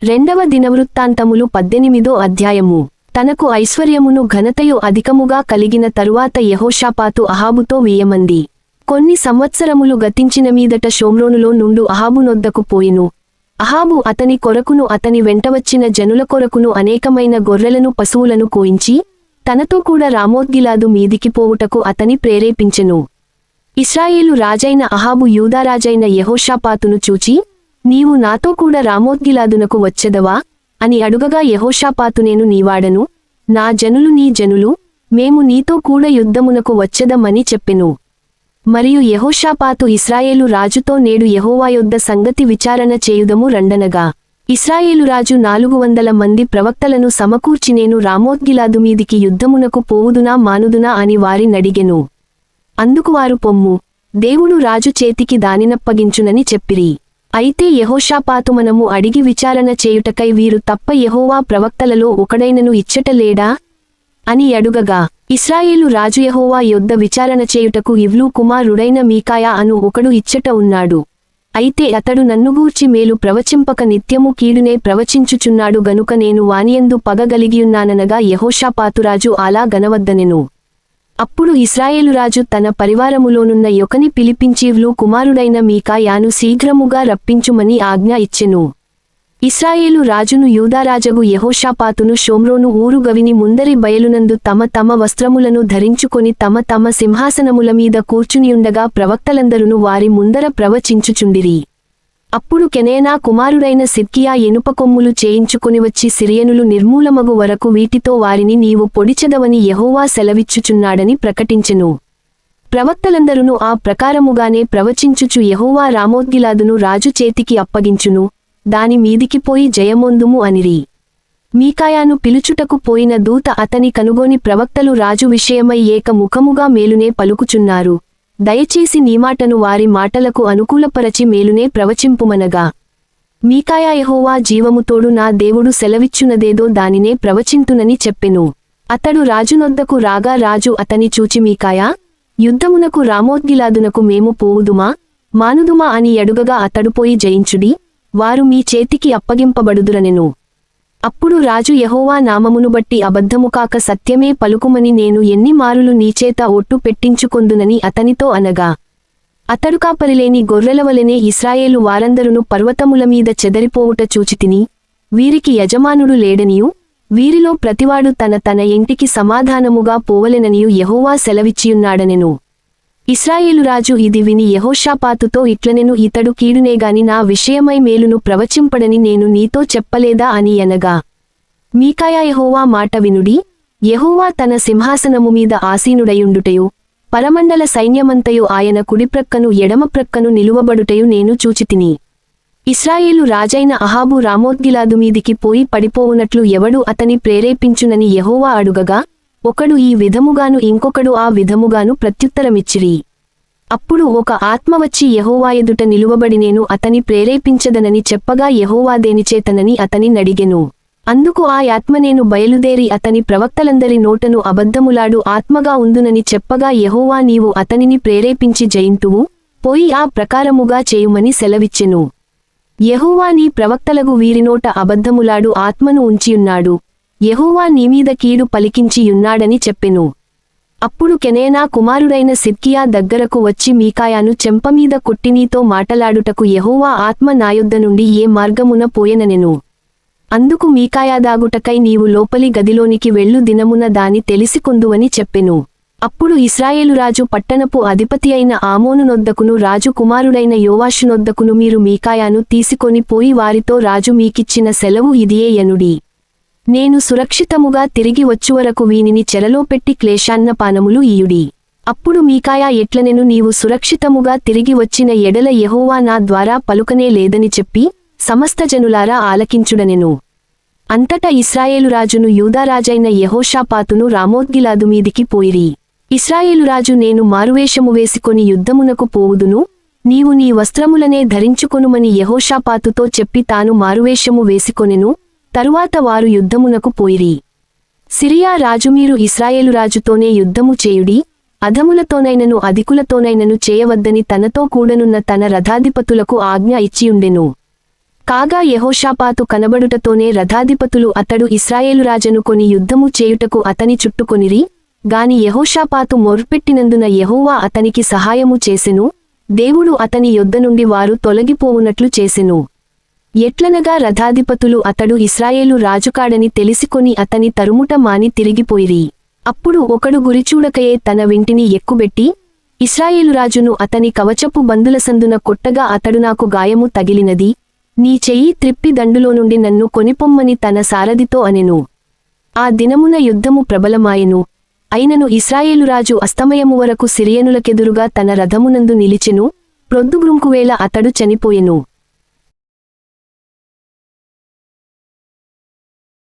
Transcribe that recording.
రెండవ దినవృత్తాంతములు 18వ అధ్యాయము. తనకు ఐశ్వర్యమును ఘనతయు అధికముగా కలిగిన తరువాత యెహోషాపాతు అహాబుతో వేయమంది. కొన్ని సంవత్సరములు గతించిన మీదట షోమ్రోనులో నుండు అహాబు నొద్దకు పోయెను. అహాబు అతని కొరకును అతని వెంటవచ్చిన జనుల కొరకును అనేకమైన గొర్రెలను పశువులను కోయించి తనతో కూడా రామోత్గిలాదు మీదికి పోవుటకు అతని ప్రేరేపించెను. ఇశ్రాయేలు రాజైన అహాబు యూదారాజైన యెహోషాపాతును చూచి, నీవు నాతో కూడా రామోత్గిలాదునకు వచ్చెదవా అని అడుగగా యెహోషాపాతు, నేను నీవాడను, నా జనులు నీ జనులు, మేము నీతో కూడా యుద్ధమునకు వచ్చెదమని చెప్పెను. మరియు యెహోషాపాతు ఇశ్రాయేలు రాజుతో, నేడు యెహోవా యొద్ద సంగతి విచారణ చేయుదము రండనగా. ఇశ్రాయేలు రాజు 400 మంది ప్రవక్తలను సమకూర్చి, నేను రామోత్గిలాదు మీదికి యుద్ధమునకు పోవుదునా మానుదునా అని వారినడిగెను. అందుకు వారు, పొమ్ము, దేవుడు రాజు చేతికి దానినప్పగించునని చెప్పిరి. అయితే యెహోషాపాతు, మనము అడిగి విచారణ చేయుటకై వీరు తప్ప యెహోవా ప్రవక్తలలో ఒకడైనను ఇచ్చట లేడా అని అడుగగా, ఇశ్రాయేలు రాజు, యెహోవా యొద్ద విచారణ చేయుటకు ఇవ్లు కుమారుడైన మీకాయా అను ఒకడు ఇచ్చట ఉన్నాడు. అయితే అతడు నన్నుగూర్చి మేలు ప్రవచింపక నిత్యము కీడునే ప్రవచించుచున్నాడు గనుక నేను వానియందు పగ గలిగియున్నాననగా యెహోషాపాతురాజు అలా గనవద్దనెను. అప్పుడు ఇశ్రాయేలురాజు తన పరివారములోనున్న యొకని పిలిపించి, ఇవ్లు కుమారుడైన మీకాయాను శీఘ్రముగా రప్పించుమని ఆజ్ఞ ఇచ్చెను. ఇశ్రాయేలు రాజును యూదారాజగు యెహోషాపాతును షోమ్రోను ఊరు గవిని ముందరి బయలునందు తమ తమ వస్త్రములను ధరించుకొని తమ తమ సింహాసనముల మీద కూర్చునియుండగా ప్రవక్తలందరును వారి ముందర ప్రవచించుచుండిరి. అప్పుడు కెనేనా కుమారుడైన సిద్కియా ఎనుపకొమ్ములు చేయించుకొని వచ్చి, సిరియనులు నిర్మూలమగు వరకు వీటితో వారిని నీవు పొడిచెదవని యెహోవా సెలవిచ్చుచున్నాడని ప్రకటించెను. ప్రవక్తలందరును ఆ ప్రకారముగానే ప్రవచించుచు, యెహోవా రామోత్గిలాదును రాజు చేతికి అప్పగించును, దాని మీదికి పోయి జయమొందుము అనిరి. మీకాయాను పిలుచుటకు పోయిన దూత అతని కనుగొని, ప్రవక్తలు రాజు విషయమై ఏక ముఖముగా మేలునే పలుకుచున్నారు, దయచేసి నీమాటను వారి మాటలకు అనుకూలపరచి మేలునే ప్రవచింపుమనగా, మీకాయా, యెహోవా జీవముతోడు నా దేవుడు సెలవిచ్చునదేదో దానినే ప్రవచింతునని చెప్పెను. అతడు రాజునొద్దకు రాగా రాజు అతని చూచి, మీకాయా, యుద్ధమునకు రామోత్గిలాదునకు మేము పోవుదుమా మానుదుమా అని అడుగగా, అతడు పోయి జయించుడి, వారు మీ చేతికి అప్పగింపబడుదురనెను. అప్పుడు రాజు, యెహోవా నామమును బట్టి అబద్ధము కాక సత్యమే పలుకుమని నేను ఎన్ని మారులు నీచేత ఒట్టు పెట్టించుకొందునని అతనితో అనగా, అతడు కాపరిలేని గొర్రెలవలెనే ఇశ్రాయేలు వారందరును పర్వతముల మీద చెదరిపోవుట చూచితిని, వీరికి యజమానుడు లేడనియు వీరిలో ప్రతివాడు తన తన ఇంటికి సమాధానముగా పోవలెననియు యెహోవా సెలవిచ్చియున్నాడనెను. ఇశ్రాయేలురాజు ఇది విని యెహోషాపాతుతో ఇట్లనెను, ఇతడు కీడునేగాని నా విషయమై మేలును ప్రవచింపడని నేను నీతో చెప్పలేదా అని అనగా, మీకాయా, యెహోవా మాట వినుడి, యెహోవా తన సింహాసనము మీద ఆసీనుడయుండుటయు పరమండల సైన్యమంతయు ఆయన కుడిప్రక్కను ఎడమప్రక్కను నిలువబడుటయు నేను చూచితిని. ఇశ్రాయేలు రాజైన అహాబు రామోత్గిలాదు మీదికి పోయి పడిపోవునట్లు ఎవడు అతని ప్రేరేపించునని యెహోవా అడుగగా, ఒకడు ఈ విధముగాను ఇంకొకడు ఆ విధముగాను ప్రత్యుత్తరమిచ్చిరి. అప్పుడు ఒక ఆత్మ వచ్చి యెహోవా ఎదుట నిలువబడి, నేను అతని ప్రేరేపించదనని చెప్పగా, యెహోవా దేనిచేతనని అతని నడిగెను. అందుకు ఆ ఆత్మ, నేను బయలుదేరి అతని ప్రవక్తలందరి నోటను అబద్ధములాడు ఆత్మగా ఉందునని చెప్పగా, యెహోవా, నీవు అతనిని ప్రేరేపించి జయింతువు, పోయి ఆ ప్రకారముగా చేయుమని సెలవిచ్చెను. యెహోవా నీ ప్రవక్తలగు వీరినోట అబద్ధములాడు ఆత్మను ఉంచియున్నాడు, యెహోవా నీమీద కీడు పలికించియున్నాడని చెప్పెను. అప్పుడు కెనేనా కుమారుడైన సిద్కియా దగ్గరకు వచ్చి, మీకాయాను చెంపమీద కొట్టి, నీతో మాటలాడుటకు యెహోవా ఆత్మ నాయొద్ద నుండి ఏ మార్గమున పోయెననెను. అందుకు మీకాయా, దాగుటకై నీవు లోపలి గదిలోనికి వెళ్ళు, దినమున దాని తెలిసికొందువని చెప్పెను. అప్పుడు ఇశ్రాయేలురాజు పట్టణపు అధిపతి అయిన ఆమోనునొద్దకును రాజు కుమారుడైన యోవాషునొద్దకును, మీరు మీకాయాను తీసుకొని పోయి వారితో, రాజు మీకిచ్చిన సెలవు ఇదియే యనుడి, నేను సురక్షితముగా తిరిగి వచ్చువరకు వీనిని చెరలో పెట్టి క్లేశాన్నపానములు ఇయుడి. అప్పుడు మీకాయా ఎట్లనెను, నీవు సురక్షితముగా తిరిగి వచ్చిన ఎడల యెహోవా నా ద్వారా పలుకనే లేదని చెప్పి, సమస్త జనులారా ఆలకించుడనెను. అంతటా ఇశ్రాయేలురాజును యూదారాజైన యెహోషాపాతును రామోత్గిలాదు మీదికి పోయిరి. ఇశ్రాయేలురాజు, నేను మారువేషము వేసికొని యుద్ధమునకు పోవుదును, నీవు నీ వస్త్రములనే ధరించుకొనుమని యెహోషాపాతుతో చెప్పి తాను మారువేషము వేసికొనెను. తరువాత వారు యుద్ధమునకు పోయిరి. సిరియా రాజు, మీరు ఇశ్రాయేలురాజుతోనే యుద్ధము చేయుడి, అధములతోనైనను అధికులతోనైనను చేయవద్దని తనతో కూడనున్న తన రథాధిపతులకు ఆజ్ఞ ఇచ్చియుండెను. కాగా యెహోషాపాతు కనబడుటతోనే రథాధిపతులు అతడు ఇశ్రాయేలు రాజను కొని యుద్ధము చేయుటకు అతని చుట్టుకొనిరి, గాని యెహోషాపాతు మొర్పెట్టినందున యెహోవా అతనికి సహాయము చేసెను, దేవుడు అతని యొద్ద నుండి వారు తొలగిపోవునట్లు చేసెను. ఎట్లనగా రథాధిపతులు అతడు ఇశ్రాయేలు రాజుకాడని తెలిసికొని అతని తరుముట మాని తిరిగిపోయిరి. అప్పుడు ఒకడు గురిచూడకయే తన వింటిని ఎక్కుబెట్టి ఇశ్రాయేలు రాజును అతని కవచపు బందుల సందున కొట్టగా అతడు నాకు గాయము తగిలినది, నీ చెయ్యి త్రిప్పి దండులో నుండి నన్ను కొనిపొమ్మని తన సారథితో అనెను. ఆ దినమున యుద్ధము ప్రబలమాయెను. అయినను ఇశ్రాయేలురాజు అస్తమయము వరకు సిరియనులకెదురుగా తన రథమునందు నిలిచెను, ప్రొద్దుగుంకువేళ అతడు చనిపోయెను.